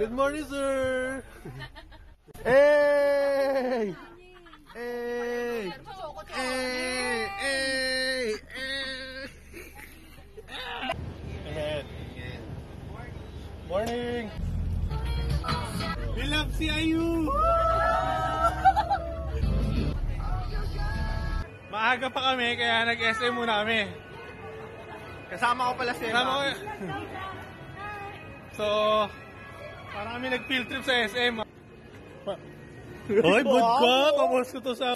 Good morning, sir! Hey! Hey! Hey! Hey! Hey! Morning! We love CIU! Maaga pa kami, kaya nag-SM muna kami. Kasama ko pala si Emma. So, parang kami nag-field trip sa SM. Hoy, bud ka! Kamusta to sa...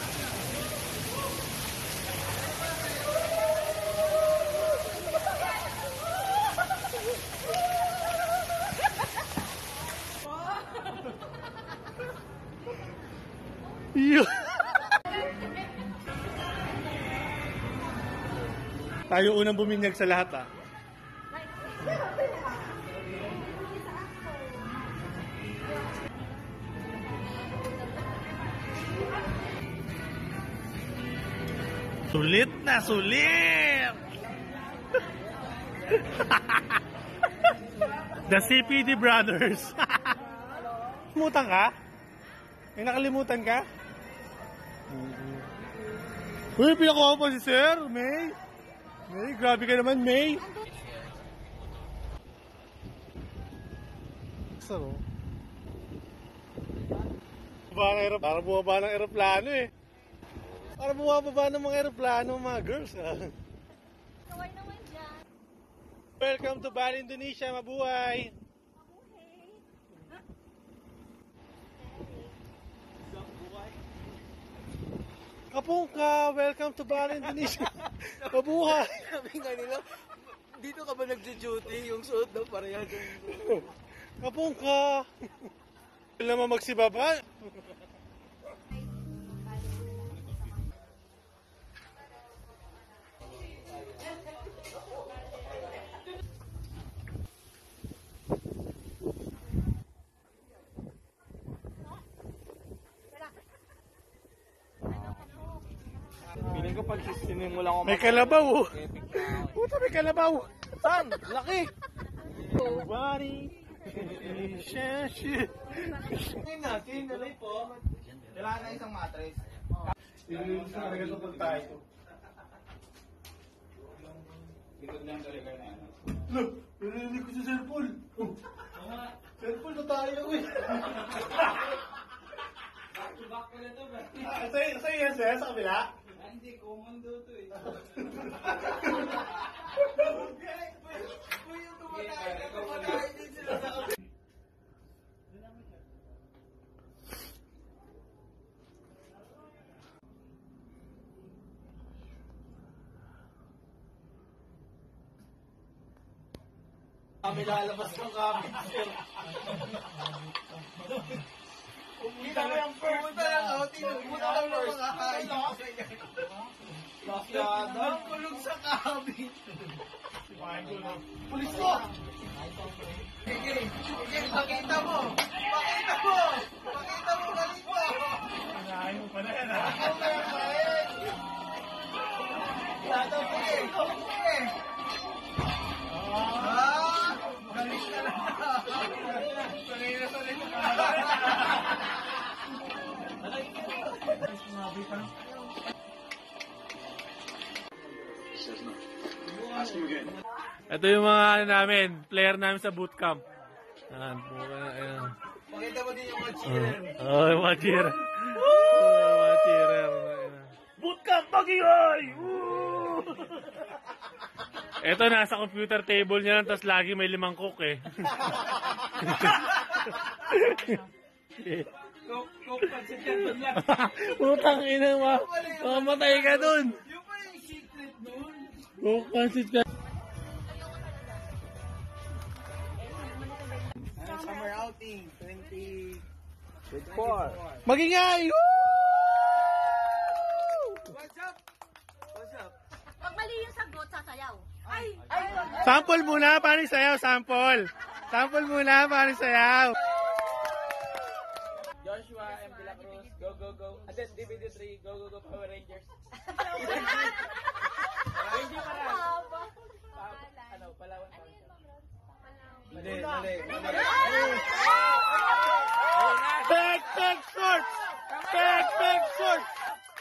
Tayo unang buminyag sa lahat, ah. Sulit na sulit! The CPD Brothers. Nakalimutan ka? May nakalimutan ka? Uy, pinakuha pa si Sir May. May, grabe ka naman, May. Saro. Para bumaba ng aeroplano eh. Para bumaba ng mga aeroplano, mga girls. Kaway naman dyan. Welcome to Bali, Indonesia. Mabuhay! Kapungka, welcome to Bali, Indonesia. Mabuhay! Sabi nga nila, dito ka ba nagjo-duty? Yung suot daw parehas. Kapungka! Wala naman magsibaba. Piling ko pag sinimula ko May kalabaw! Puta, may kalabaw! Saan? Laki! Nobody! Ngayon natin, nalay po. Kailangan na isang mattress. Pinilinis na talaga ito pag tayo. Likod lang talaga na ano. Look! Pinilinis ko si Sir Paul! Sir Paul na tayo eh! Back ko na ito ba? Sa'yo yan, sir? Sa kabila? Hindi, commando to eh. Uy, yung tumatayin din sila sa kabila. Kami lalabas ng kami, sir. Kita mo yung first na lang outing. Pumunta lang ng mga kain. Ang kulog sa kabin. Pulis ko! Sige, pakita mo! Pakita mo! Pakita mo galing mo! Panahin mo pa na yan, ha? Ikaw na yung kain! Sige, sige! Galing ka na! Sanay na sanay ka! Ito yung mga ano namin, player namin sa bootcamp. Ayan, ayan. Pakita mo din yung mga cheerer. Oh, yung mga cheerer. Mga cheerer. Bootcamp Bagingay! Ito, nasa computer table niya lang, tapos lagi may 5 cook eh. Coke pancit yan doon lang. Putang ina mo. Mamatay ka dun. Yung pa yung secret doon. Coke pancit ka. Summer outing 2024. Magingay! What's up? What's up? Pag mali yung sagot, sasayaw. Ay! Sample muna, paano sayaw? Sample. Sample muna, paano sayaw? Joshua M. De La Cruz, go, go, go. And then DVD 3, go, go, go, Power Rangers. Hindi para. Ano, Palawan. Mali. Mali.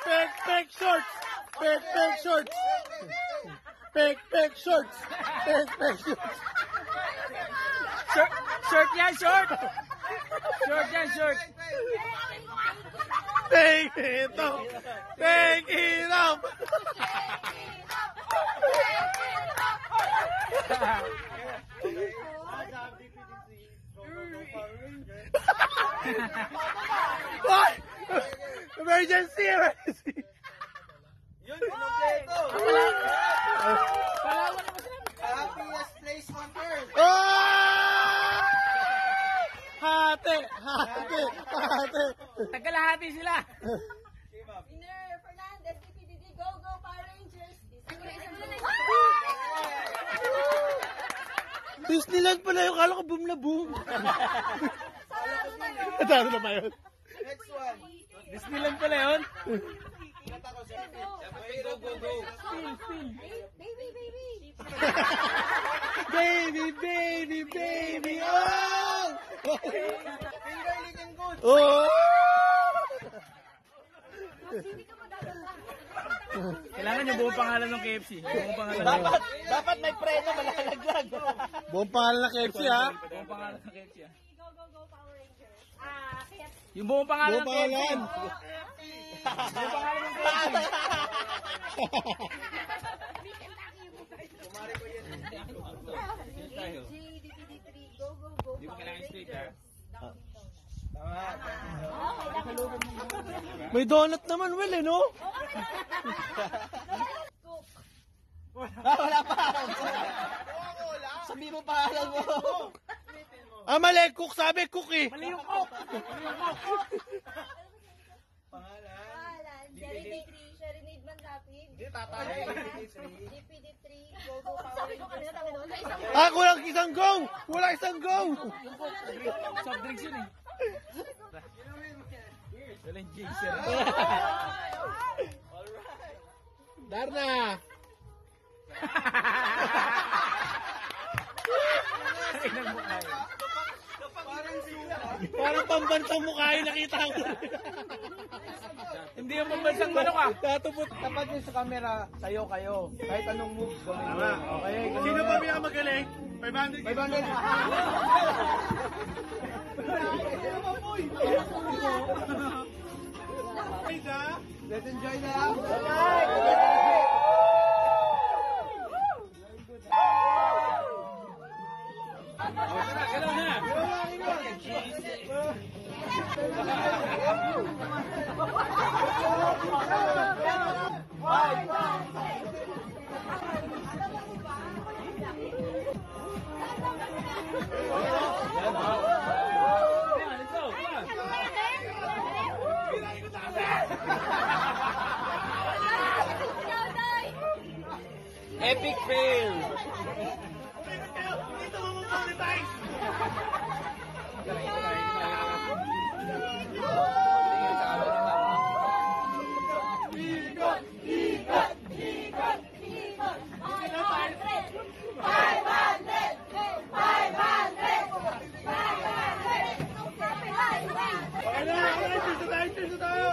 Pek shorts. Pek shorts. Pek shorts. Pek shorts. Short yan, short! Short yan, short! Take it up. Take it up. What? Emergency! Yun, pinumpleto! Happiest place on earth! Oh! Hati! Nagkalahati sila! Winner, Fernandez, DPDD, go, go, Power Rangers. Disneyland pala yung kala ko boom na boom. Taro na ba yun? Next one! Disneyland pala yun? Go, go, go! Baby, baby. Baby, oh! Finger licking good! Oh! Hindi ka madadala. Kailangan yung buong pangalan ng KFC. Buong pangalan. Dapat may preno, malalaglag! Buong pangalan na KFC ha? Buong pangalan ng KFC. Go, go, go, Power Rangers. Kaya Yung buong pangalan Buong ng KFC. pangalan. Buong pangalan ng KFC. DPD3, go, go, go, Hindi mo Power kailangan straight ha. Rangers. May donut naman, Will, eh, no? Cook. Wala pa! Sabi mo pangalan mo! Ah, mali. Cook, sabi cook eh. Mali yung cook. Pangalan, DPD3, Serenade Manrapid. Tatay! DPD3, go, go, Power Rangers. Ah, kulang isang go! Kulang isang go! Soft drinks yun eh. Walang chaser. Darna! Parang pambansang mukha yung nakita ko. Hindi yung pambansang manok ah. Tatupot. Tapat nyo sa camera, sayo kayo. Kahit anong moves gawin mo. Okay? Sino pa magaling? 500. 500! Let's enjoy na! Galaw na. Let's go. Come on. Epic fail! Dito mo monetize! Okay na! Cheers tayo!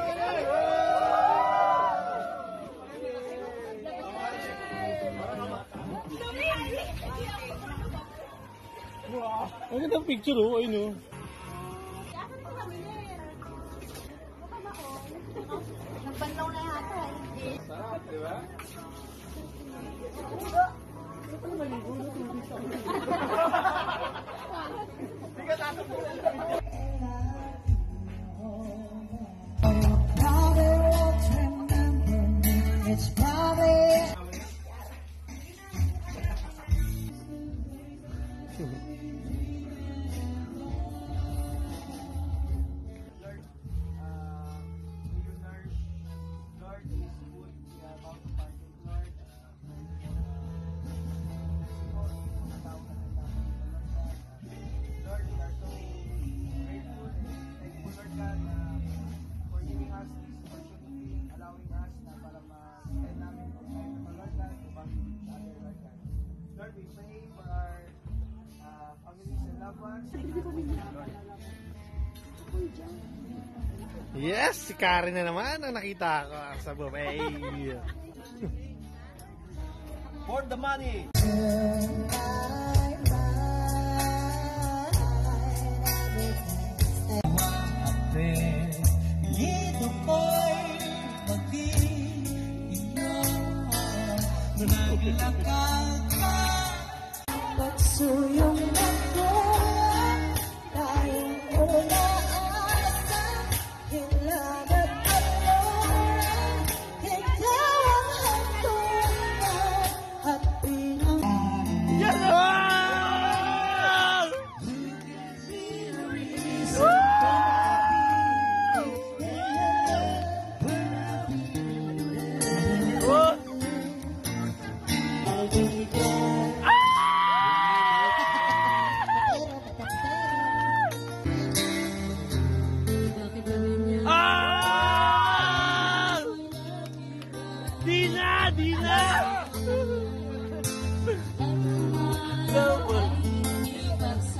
Ang gandang picture oh, ayun oh. Nagbanlaw na yata. Sarap, di ba? It's probably Lord, we pray for our families and loved ones. Yes, si Karen na naman ang nakita ko sa buffet. For the money. Dito ko'y mag-iinom, naglakad ka. Pagsuyong ako, tayong umaasa, hilagat at luran, ikaw ang hantungan, at pinang... Dina! Dina!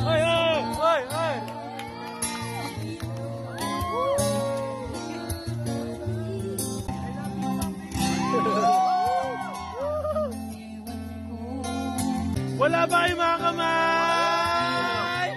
Ay, ay, ay, ay! Wala ba kayong mga kamay?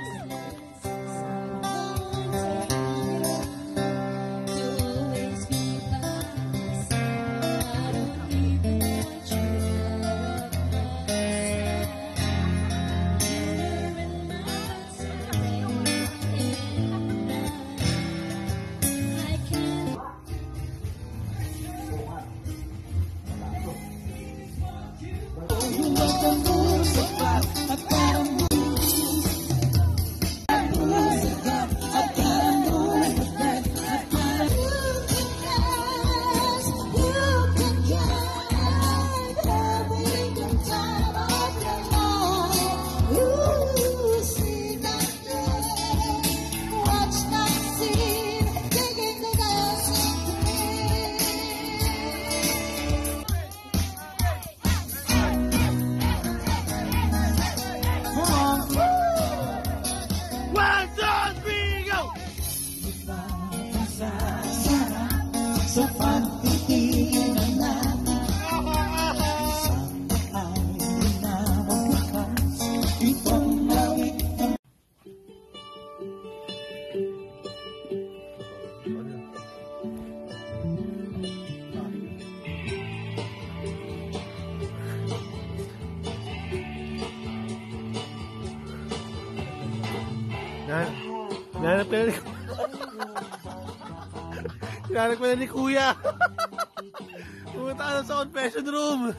One, two, three, go! Sa pagtitingan natin, ay binawakas itong langit ng Nanap ka na ni Nanap ka na ni Kuya. Pumunta ka na sa confession room.